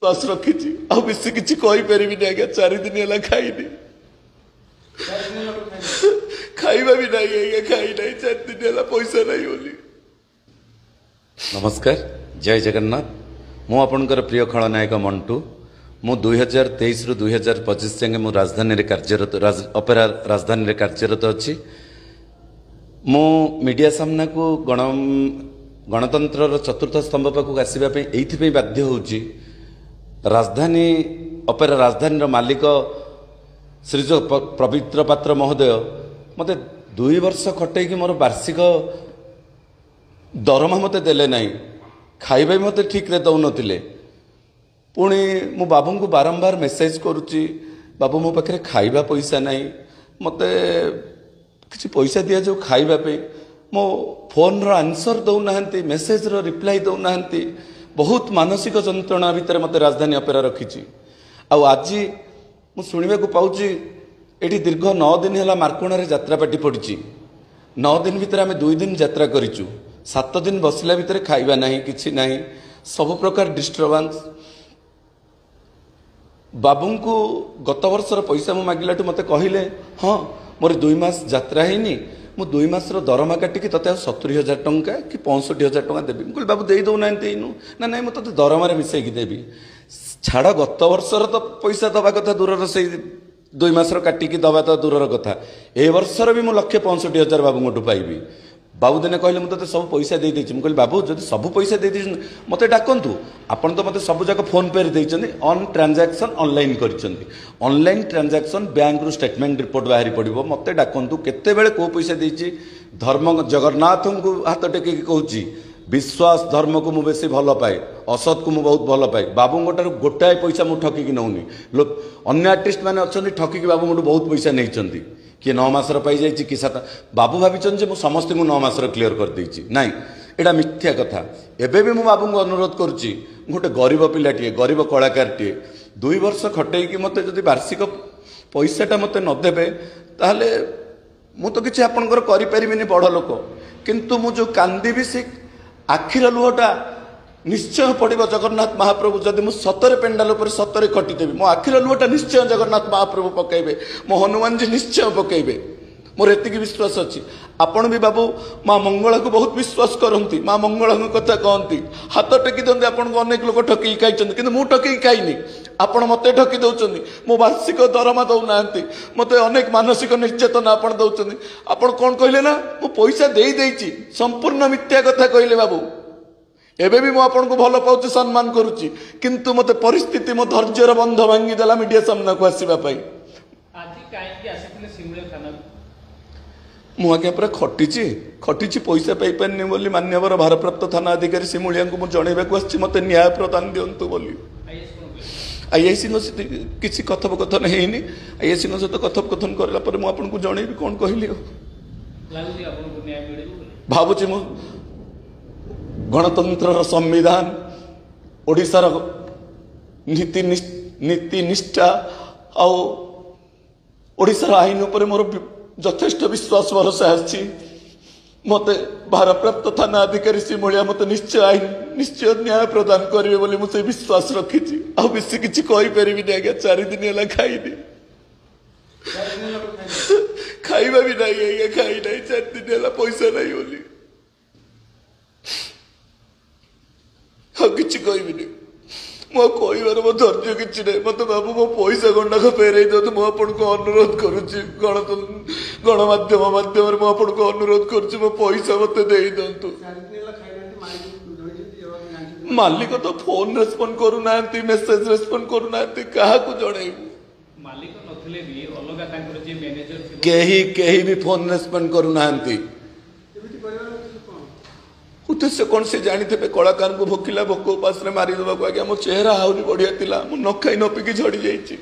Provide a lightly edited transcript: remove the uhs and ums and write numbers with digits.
बस रखी आ बेसी किसी कहीपर आज्ञा 4 दिन है खाईनी खाइबा भी नहीं आज्ञा खाई ना 4 दिन है पैसा नहीं बोली। नमस्कार जय जगन्नाथ मु आपणकर प्रिय खलनायक मंटू मु 2023 रु 2025 जाए मु राजधानी कार्यरत अपेरा राजधानी कार्यरत अच्छी मु मीडिया सामना को गणतंत्र चतुर्थ स्तंभ पाखक आसवाई ये बाध्य होची राजधानी अपेरा राजधानी मालिक श्रीज पवित्र पात्र महोदय मते 2 वर्ष खटैकी मोर वार्षिक दरमा मते देले नहीं खाइबा मते ठीक रे दौन पुणी मु बाबू को बारंबार मेसेज करुच्ची बाबू मो पाखे खाइबा पैसा नहीं मते किसी पैसा दिया जो खाइबा पे मो फोन रो आंसर दौना मेसेज रो रिप्लाई दौना बहुत मानसिक जंत्रणा भितर मते राजधानी अपेरा रखी आज मु शुणा पाऊँ ये दीर्घ 9 दिन है मार्कोणार यात्रापाटी पड़ी 9 दिन भितर आम 2 दिन यात्रा करूँ 7 दिन बसला भितर खाइबा नहीं किसी नहीं सब प्रकार डिस्टर्बांस बाबू को गत वर्षर पैसा मु मागिला मते कहले हाँ मोर 2 मास यात्रा है मु 2 मास दरमा काटिकी तते 70,000 टंका कि 65,000 टंका देवी मुझे बाबू दे दौना ना ना मुझे दरमा मिसेकी देवी छाड़ गत वर्षर तो पैसा दवा कथा दूर से 2 मास काटिकी दवा तो दूर कथा ए वर्षर भी मुझे 1,65,000 बाबू पाइबी बाबू दिने कहले मुझे सब पैसा दे देछि मुझे बाबू जब सब पैसा दे दी मत डाकतु आपन तो मत सब जाक फोन पे देइछन्ती ऑन ट्रांजैक्शन ऑनलाइन करिछन्ती ऑनलाइन ट्रांजैक्शन बैंक रु स्टेटमेंट रिपोर्ट बाहरी पड़िबो मत डाकतु केते बेले को पैसा देछि धर्म जगन्नाथ को हाथ टेकी कहूची विश्वास धर्म को मु बेसी भल पाए असत को मु बहुत भल पाए बाबू गोटाए पैसा मु ठकिकी नौनी अन्य आर्टिस्ट मैंने अच्छा ठकिकी बाबू मोटू बहुत पैसा नहीं किए 9 मासर पाई जाइए कि 7 बाबू भाई समस्त को 9 मासर क्लीयर कर देछि नाई एटा मिथ्या कथा एबे भी मु बाबू को अनुरोध करुच्ची गोटे गरीब पिलाटे गरीब कलाकार टे 2 वर्ष खटैकी मते जदि वार्षिक पैसाटा मते न देबे ताहले मु तो किछि आपनकर करि परिबिनी बड़ लोक किंतु मु जो कांदी भी से आखिर लुहटा निश्चय पड़ो जगन्नाथ महाप्रभु जदि मुझे सतरे पेंडाल पर सतरे कटिदेवी मो आखिर लुहटा निश्चय जगन्नाथ महाप्रभु पकेबे मो हनुमान जी निश्चय पकेबे मोर एति विश्वास अच्छी आपण भी बाबू माँ मंगला को बहुत विश्वास करती माँ मंगला कथा कहती हाथ टेकी दिखते आपन को अनेक लोग ठकी खाई कि मुझे ठकी खाइनी आपण मत ठकी दौरान मो वार्षिक दरमा दौना मत अनेक मानसिक निर्यातना आप दौरान आपड़ कौन कहले ना मु पैसा दे देइछि संपूर्ण मिथ्या कथा कहले बाबू एबे भी मु आपन को भल पाउछि सम्मान करूछि किंतु मते परिस्थिति मो धैर्यर बंध भांगी देला मीडिया सामना को आसीबा पई आजि काई कि आसीथिले सिमळे थाना मु आगे पूरा खटिची पैसा पाई पारनी बोली मान्यवर भारप्राप्त थाना अधिकारी सिमुलिया को मु जणैबाकू आछि मते न्याय प्रदान दियंतु बोली आईआईसी सहित किसी कथोपकथन हैनी आईआईसी सहित कथोपकथन करला पर मु आपन को जणैबी कोन कहली लागुची आपन को न्याय मिलिबो भाबुची मु गणतंत्र संविधान ओडिशार नीति निष्ठा आउ ओडिशार आईन उपर मोर यथेष्ट विश्वास भरोसा आछि मते भारप्राप्त थाना अधिकारी सिमुलिया मते निश्चय आईन निश्चय न्याय प्रदान करिवे बोली मुझे विश्वास रखी आ बेसी किछि कहि परिबिनी आज्ञा 4 दिन है खाइनी खाइबा भी नहीं आज्ञा खाई नहीं 4 दिन है पैसा नहीं बोली हाँ किसी कहबी मो कहबार मो धैर्य किसी ना मत बाबू मो पैसा गंडाक फेरई दिखाते मुझे को अनुरोध करुच्ची गणमाध्यम माध्यम मुझे को अनुरोध करुच्ची मो पैसा मत दे दिंतु मालिक तो फोन रेस्पॉन्ड करूना मेसेज रेस्पॉन्ड करूना क्या जनइबू मालिक नथिले भी अलगा तांकर जे मैनेजर केही भी फोन रेस्पॉन्ड करूना उद्देश्य कौन से जानी थे कलाकार को भोकिला भोक उपास मारिदेवा आज्ञा मो चेहरा आहरी बढ़िया था न खाई न पिकी झड़ी जाइए।